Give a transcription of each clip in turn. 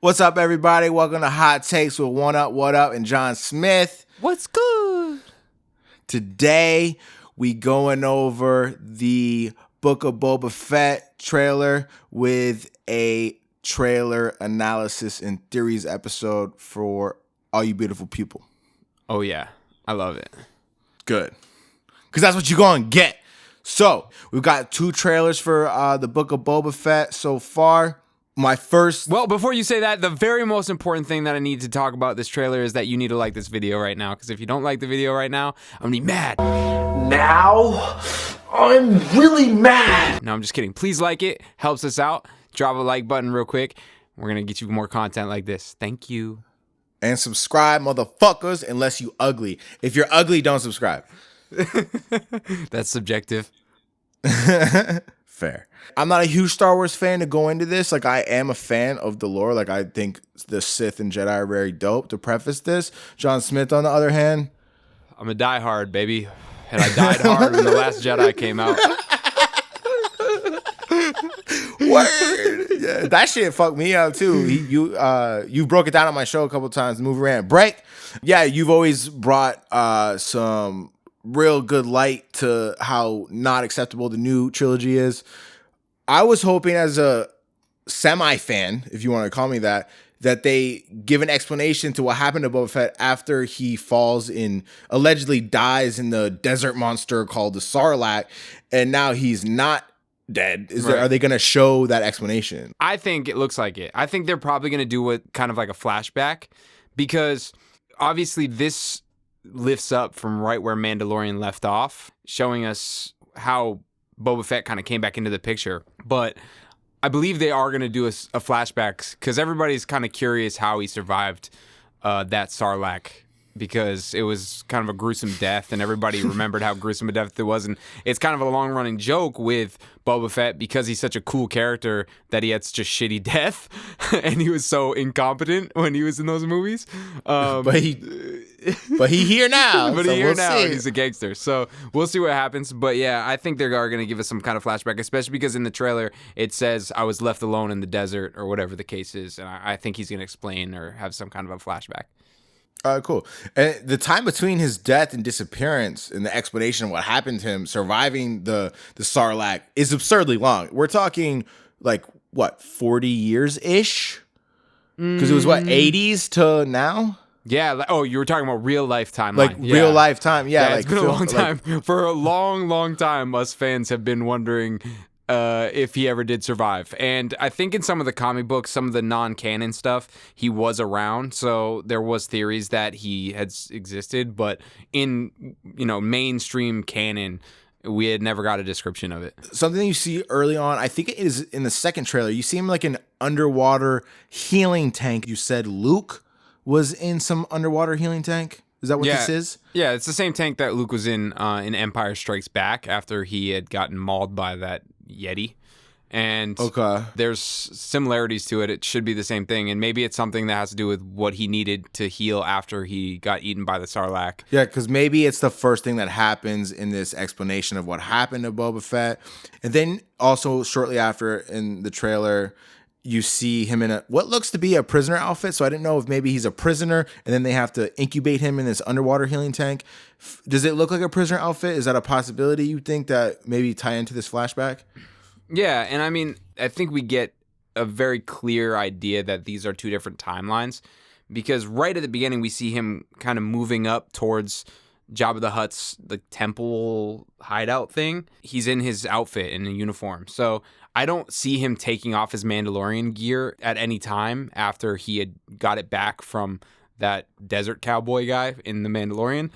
What's up, everybody? Welcome to Hot Takes with One Up, What Up, and John Smith. What's good? Today, we going over the Book of Boba Fett trailer with a trailer analysis and theories episode for all you beautiful people. Oh, yeah. I love it. Good. Because that's what you're going to get. So, we've got 2 trailers for the Book of Boba Fett so far. Well, before you say that, the very most important thing that I need to talk about this trailer is that you need to like this video right now. Because if you don't like the video right now, I'm going to be mad. Now, I'm really mad. No, I'm just kidding. Please like it. Helps us out. Drop a like button real quick. We're going to get you more content like this. Thank you. And subscribe, motherfuckers, unless you ugly. If you're ugly, don't subscribe. That's subjective. Fair. I'm not a huge Star Wars fan to go into this. Like, I am a fan of the lore. Like, I think the Sith and Jedi are very dope. To preface this, John Smith, on the other hand, I'm a diehard, baby. And I died hard when The Last Jedi came out. Word. Yeah, that shit fucked me up too. You broke it down on my show a couple times. Movie Rant Break. Yeah, you've always brought some real good light to how not acceptable the new trilogy is. I was hoping, as a semi-fan, if you want to call me that they give an explanation to what happened to Boba Fett after he allegedly dies in the desert monster called the Sarlacc, and now he's not dead. Are they going to show that explanation? I think it looks like it. I think they're probably going to do it kind of like a flashback, because obviously this lifts up from right where Mandalorian left off, showing us how Boba Fett kind of came back into the picture. But I believe they are going to do a flashback, because everybody's kind of curious how he survived that Sarlacc, because it was kind of a gruesome death, and everybody remembered how gruesome a death it was. And it's kind of a long-running joke with Boba Fett, because he's such a cool character, that he had such a shitty death, and he was so incompetent when he was in those movies. But he here now. But here now, and he's a gangster. So we'll see what happens. But yeah, I think they are going to give us some kind of flashback, especially because in the trailer it says, "I was left alone in the desert," or whatever the case is. And I think he's going to explain or have some kind of a flashback. Cool. And the time between his death and disappearance and the explanation of what happened to him surviving the Sarlacc is absurdly long. We're talking like, what, 40 years-ish? Because it was, what, 80s to now? Yeah. Oh, you were talking about real life timeline. Like, real life time. Yeah, like, it's been a long time. For a long, long time, us fans have been wondering if he ever did survive. And I think in some of the comic books, some of the non-canon stuff, he was around. So there was theories that he had existed. But in, mainstream canon, we had never got a description of it. Something you see early on, I think it is in the second trailer, you see him like an underwater healing tank. You said Luke was in some underwater healing tank? Is that what this is? Yeah, it's the same tank that Luke was in Empire Strikes Back after he had gotten mauled by that Yeti. And there's similarities to it. It should be the same thing. And maybe it's something that has to do with what he needed to heal after he got eaten by the Sarlacc. Yeah, because maybe it's the first thing that happens in this explanation of what happened to Boba Fett. And then also shortly after in the trailer, you see him in what looks to be a prisoner outfit. So I didn't know if maybe he's a prisoner and then they have to incubate him in this underwater healing tank. Does it look like a prisoner outfit? Is that a possibility you think that maybe tie into this flashback? Yeah, and I mean, I think we get a very clear idea that these are 2 different timelines, because right at the beginning we see him kind of moving up towards Jabba the Hutt's temple hideout thing. He's in his outfit in a uniform. So I don't see him taking off his Mandalorian gear at any time after he had got it back from that desert cowboy guy in The Mandalorian.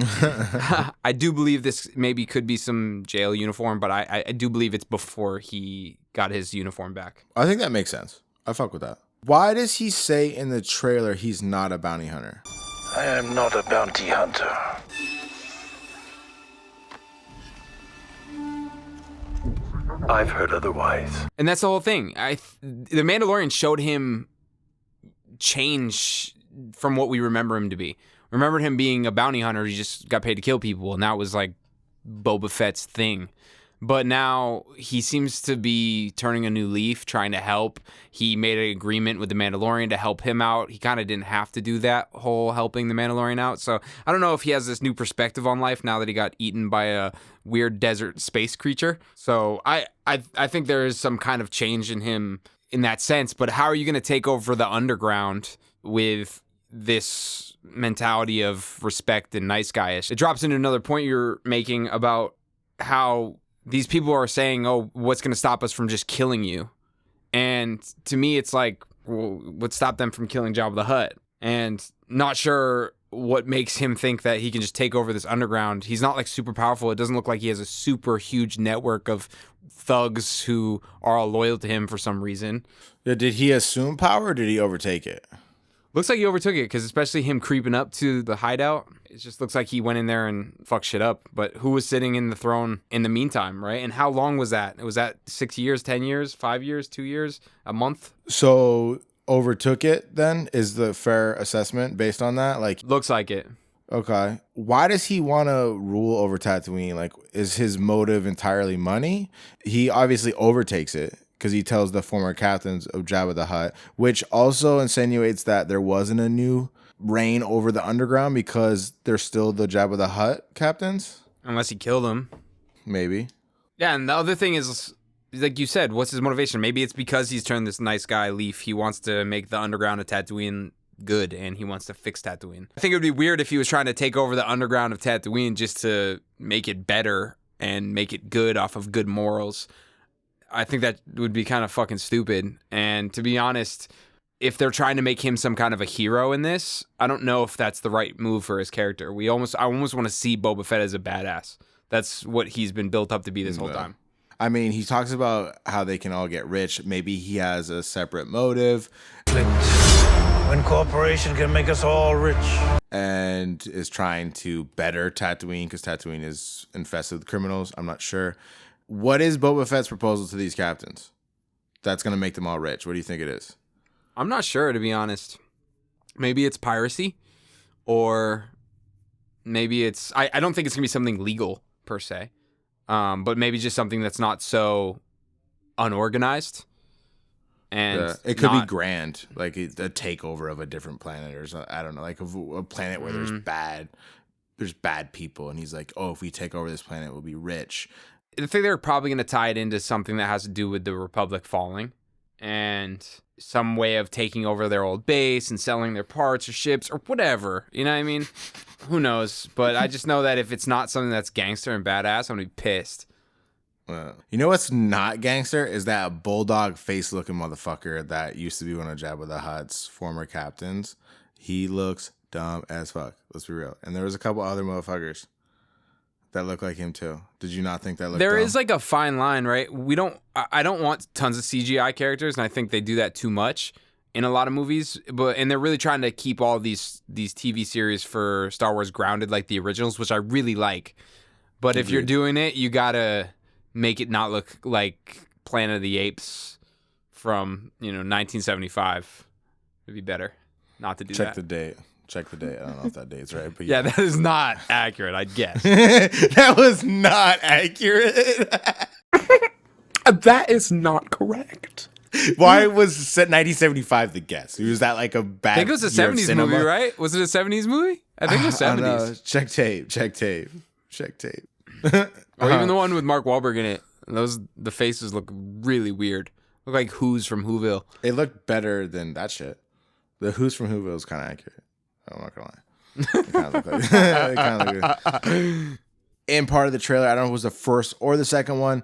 I do believe this maybe could be some jail uniform, but I do believe it's before he got his uniform back. I think that makes sense. I fuck with that. Why does he say in the trailer he's not a bounty hunter? I am not a bounty hunter. I've heard otherwise. And that's the whole thing. The Mandalorian showed him change from what we remember him to be. Remembered him being a bounty hunter. He just got paid to kill people, and that was like Boba Fett's thing. But now he seems to be turning a new leaf, trying to help. He made an agreement with the Mandalorian to help him out. He kind of didn't have to do that whole helping the Mandalorian out. So I don't know if he has this new perspective on life now that he got eaten by a weird desert space creature. So I think there is some kind of change in him in that sense. But how are you going to take over the underground with this mentality of respect and nice guyish? It drops into another point you're making about how these people are saying, oh, what's going to stop us from just killing you? And to me, it's like, well, what stopped them from killing Jabba the Hutt? And not sure what makes him think that he can just take over this underground. He's not like super powerful. It doesn't look like he has a super huge network of thugs who are all loyal to him for some reason. Did he assume power or did he overtake it? Looks like he overtook it, because especially him creeping up to the hideout, it just looks like he went in there and fucked shit up. But who was sitting in the throne in the meantime, right? And how long was that? Was that 6 years, 10 years, 5 years, 2 years, a month? So overtook it then is the fair assessment based on that? Like, Looks like it. okay. Why does he want to rule over Tatooine? Like, is his motive entirely money? He obviously overtakes it because he tells the former captains of Jabba the Hutt, which also insinuates that there wasn't a new reign over the underground because they're still the Jabba the Hutt captains. Unless he killed him. Maybe. Yeah, and the other thing is, like you said, what's his motivation? Maybe it's because he's turned this nice guy leaf. He wants to make the underground of Tatooine good, and he wants to fix Tatooine. I think it would be weird if he was trying to take over the underground of Tatooine just to make it better and make it good off of good morals. I think that would be kind of fucking stupid. And to be honest, if they're trying to make him some kind of a hero in this, I don't know if that's the right move for his character. I almost want to see Boba Fett as a badass. That's what he's been built up to be this whole time. I mean, he talks about how they can all get rich. Maybe he has a separate motive. When corporation can make us all rich. And is trying to better Tatooine because Tatooine is infested with criminals. I'm not sure. What is Boba Fett's proposal to these captains that's going to make them all rich? What do you think it is? I'm not sure, to be honest. Maybe it's piracy, or maybe it's... I don't think it's going to be something legal, per se, but maybe just something that's not so unorganized. And it could be grand, like a takeover of a different planet or something. I don't know, like a planet where there's bad people, and he's like, oh, if we take over this planet, we'll be rich. I think they're probably going to tie it into something that has to do with the Republic falling and some way of taking over their old base and selling their parts or ships or whatever. You know what I mean? Who knows? But I just know that if it's not something that's gangster and badass, I'm going to be pissed. You know what's not gangster is that bulldog face-looking motherfucker that used to be one of Jabba the Hutt's former captains. He looks dumb as fuck. Let's be real. And there was a couple other motherfuckers that look like him too. Did you not think that looked There dumb? is like a fine line, right? I don't want tons of CGI characters, and I think they do that too much in a lot of movies. And they're really trying to keep all these TV series for Star Wars grounded like the originals, which I really like. But if you're doing it, you gotta make it not look like Planet of the Apes from 1975. It'd be better not to do that. Check the date. I don't know if that date's right, but yeah, that is not accurate, I guess. That was not accurate. That is not correct. Why was set 1975 the guess? Was that like a bad? I think it was a 70s movie, right? Was it a 70s movie? I think it was 70s. Check tape. Or even the one with Mark Wahlberg in it. The faces look really weird. Look like Who's from Whoville. It looked better than that shit. The Who's from Whoville is kind of accurate. I'm not gonna lie. It kind of looked like in part of the trailer, I don't know if it was the first or the second one,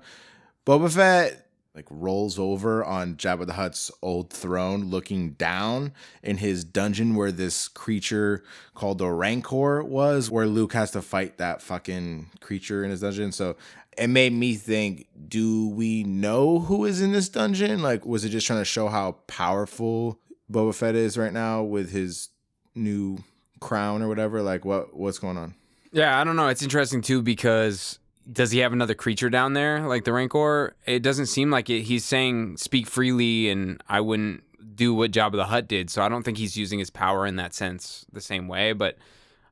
Boba Fett like rolls over on Jabba the Hutt's old throne, looking down in his dungeon where this creature called the Rancor was, where Luke has to fight that fucking creature in his dungeon. So it made me think, do we know who is in this dungeon? Like, was it just trying to show how powerful Boba Fett is right now with his new crown or whatever? Like, what's going on? Yeah, I don't know. It's interesting too, because does he have another creature down there like the Rancor? It doesn't seem like it. He's saying speak freely, and I wouldn't do what Jabba the Hutt did. So I don't think he's using his power in that sense the same way. But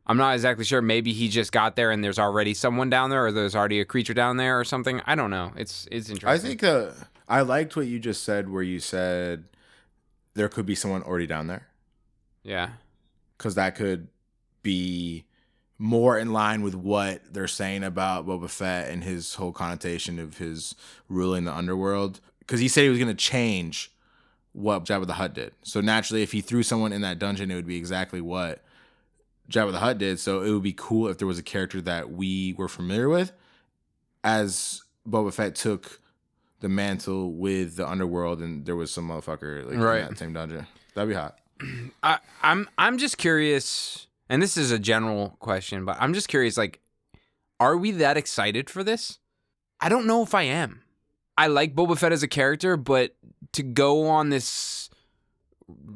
I'm not exactly sure. Maybe he just got there and there's already someone down there, or there's already a creature down there or something. I don't know. It's interesting. I think I liked what you just said, where you said there could be someone already down there. Yeah. Because that could be more in line with what they're saying about Boba Fett and his whole connotation of his ruling the underworld. Because he said he was going to change what Jabba the Hutt did. So naturally, if he threw someone in that dungeon, it would be exactly what Jabba the Hutt did. So it would be cool if there was a character that we were familiar with, as Boba Fett took the mantle with the underworld, and there was some motherfucker like in that same dungeon. That'd be hot. I'm just curious, and this is a general question, but I'm just curious, like, are we that excited for this? I don't know if I am. I like Boba Fett as a character, but to go on this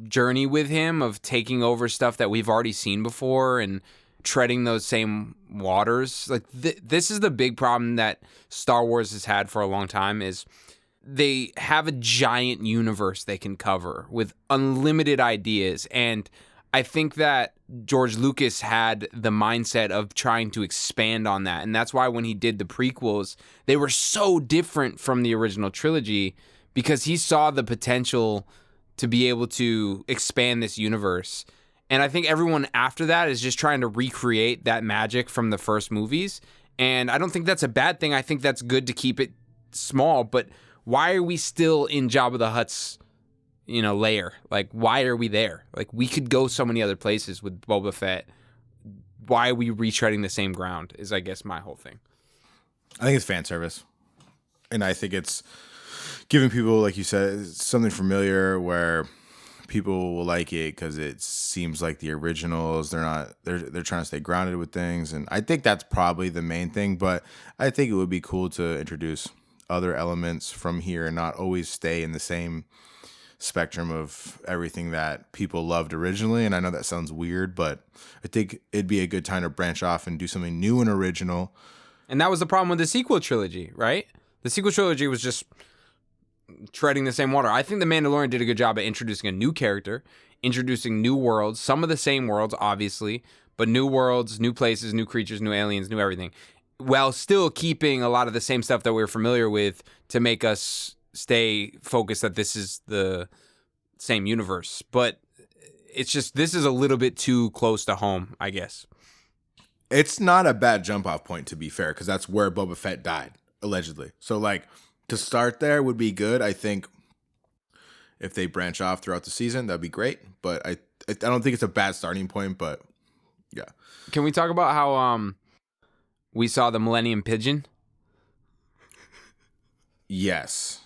journey with him of taking over stuff that we've already seen before and treading those same waters, like this is the big problem that Star Wars has had for a long time, is they have a giant universe they can cover with unlimited ideas. And I think that George Lucas had the mindset of trying to expand on that. And that's why when he did the prequels, they were so different from the original trilogy, because he saw the potential to be able to expand this universe. And I think everyone after that is just trying to recreate that magic from the first movies. And I don't think that's a bad thing. I think that's good to keep it small. But why are we still in Jabba the Hutt's, lair? Like, why are we there? Like, we could go so many other places with Boba Fett. Why are we retreading the same ground is, I guess, my whole thing. I think it's fan service. And I think it's giving people, like you said, something familiar where people will like it because it seems like the originals. They're trying to stay grounded with things. And I think that's probably the main thing. But I think it would be cool to introduce other elements from here and not always stay in the same spectrum of everything that people loved originally. And I know that sounds weird, but I think it'd be a good time to branch off and do something new and original. And that was the problem with the sequel trilogy, right? The sequel trilogy was just treading the same water. I think The Mandalorian did a good job at introducing a new character, introducing new worlds, some of the same worlds, obviously, but new worlds, new places, new creatures, new aliens, new everything, while still keeping a lot of the same stuff that we're familiar with to make us stay focused that this is the same universe. But it's just, this is a little bit too close to home, I guess. It's not a bad jump off point, to be fair, because that's where Boba Fett died, allegedly. So, like, to start there would be good. I think if they branch off throughout the season, that'd be great. But I don't think it's a bad starting point, but yeah. Can we talk about how we saw the Millennium Pigeon? Yes.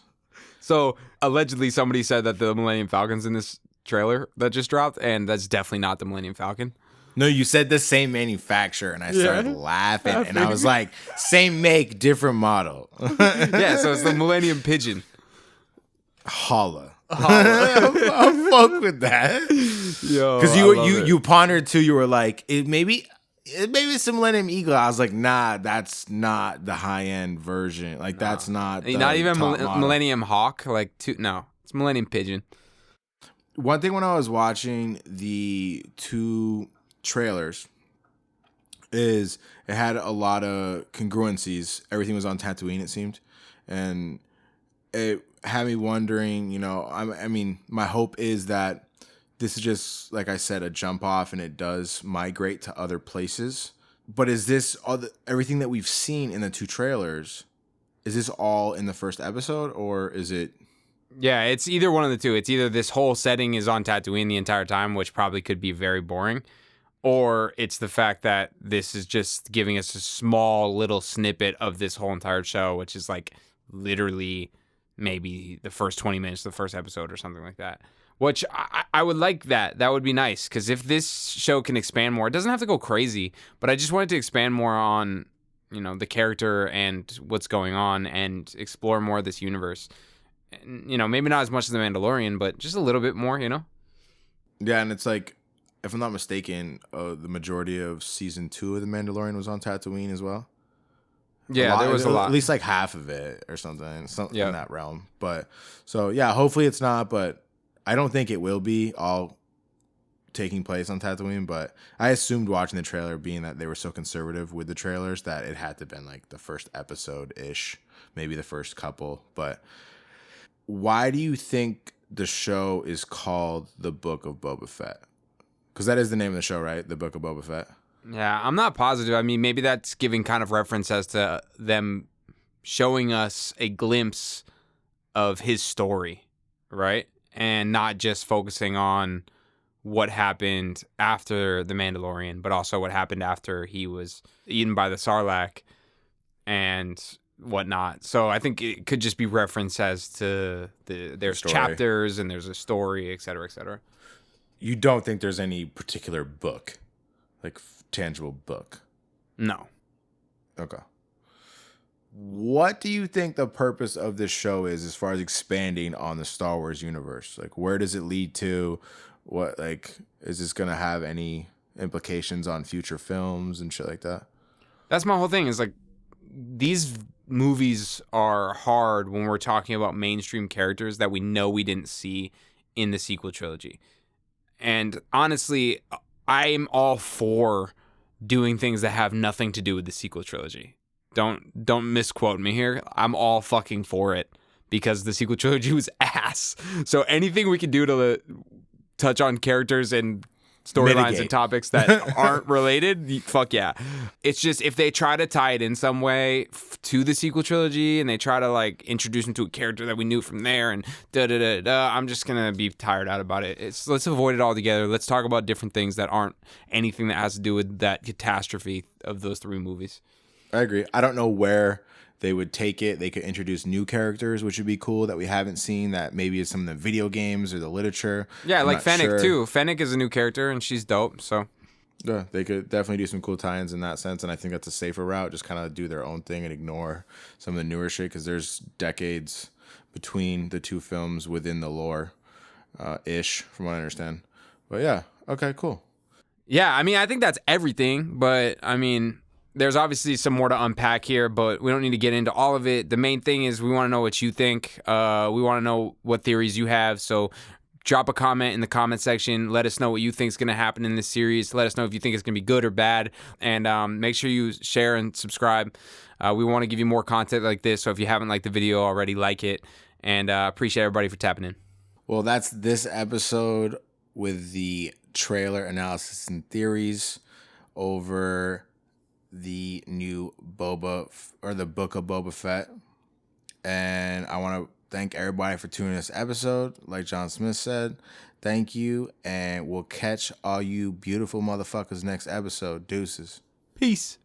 So allegedly somebody said that the Millennium Falcon's in this trailer that just dropped, and that's definitely not the Millennium Falcon. No, you said the same manufacturer, and I started laughing, and I was like, same make, different model. Yeah, so it's the Millennium Pigeon. Holla. I'll fuck with that. Because you pondered too, you were like, maybe it's the Millennium Eagle. I was like, nah, that's not the high-end version. Like, that's not the not even top model. Millennium Hawk. No, it's Millennium Pigeon. One thing when I was watching the two trailers is it had a lot of congruencies. Everything was on Tatooine, it seemed. And it had me wondering, I mean, my hope is that this is just, like I said, a jump off and it does migrate to other places. But is this everything that we've seen in the two trailers, is this all in the first episode, or is it? Yeah, it's either one of the two. It's either this whole setting is on Tatooine the entire time, which probably could be very boring, or it's the fact that this is just giving us a small little snippet of this whole entire show, which is like literally maybe the first 20 minutes of the first episode or something like that. Which I would like that. That would be nice, because if this show can expand more, it doesn't have to go crazy, but I just want it to expand more on, the character and what's going on and explore more of this universe. Maybe not as much as The Mandalorian, but just a little bit more, Yeah, and it's like, if I'm not mistaken, the majority of season 2 of The Mandalorian was on Tatooine as well. Yeah, there was a lot. At least like half of it or something in that realm. But so, yeah, hopefully it's not, but I don't think it will be. I'll taking place on Tatooine, but I assumed watching the trailer, being that they were so conservative with the trailers, that it had to have been like the first episode ish, maybe the first couple. But why do you think the show is called The Book of Boba Fett? Because that is the name of the show, right? The Book of Boba Fett. Yeah, I'm not positive. I mean, maybe that's giving kind of reference as to them showing us a glimpse of his story, right? And not just focusing on what happened after The Mandalorian, but also what happened after he was eaten by the Sarlacc and whatnot. So I think it could just be reference as to there's story. chapters and there's a story, et cetera, et cetera. You don't think there's any particular book, like tangible book? No. Okay. What do you think the purpose of this show is as far as expanding on the Star Wars universe? Like, where does it lead to? What, like, is this going to have any implications on future films and shit like that? That's my whole thing, is like, these movies are hard when we're talking about mainstream characters that we know we didn't see in the sequel trilogy. And honestly, I'm all for doing things that have nothing to do with the sequel trilogy. Don't misquote me here. I'm all fucking for it, because the sequel trilogy was ass. So anything we can do to touch on characters and storylines and topics that aren't related, fuck yeah. It's just, if they try to tie it in some way to the sequel trilogy and they try to like introduce him to a character that we knew from there and I'm just gonna be tired out about it. Let's avoid it altogether. Let's talk about different things that aren't anything that has to do with that catastrophe of those three movies. I agree. I don't know where they would take it. They could introduce new characters, which would be cool, that we haven't seen, that maybe is some of the video games or the literature. Yeah, I'm like not Fennec sure. too. Fennec is a new character and she's dope. So Yeah, they could definitely do some cool tie-ins in that sense, and I think that's a safer route. Just kind of do their own thing and ignore some of the newer shit, because there's decades between the two films within the lore, ish, from what I understand. But yeah, okay, cool. yeah, I mean, I think that's everything, but I mean, there's obviously some more to unpack here, but we don't need to get into all of it. The main thing is we want to know what you think. We want to know what theories you have. So drop a comment in the comment section. Let us know what you think is going to happen in this series. Let us know if you think it's going to be good or bad. And make sure you share and subscribe. We want to give you more content like this. So if you haven't liked the video already, like it. And appreciate everybody for tapping in. Well, that's this episode with the trailer analysis and theories over the new the Book of Boba Fett. And I want to thank everybody for tuning in this episode. Like John Smith said, thank you, and we'll catch all you beautiful motherfuckers next episode. Deuces. Peace.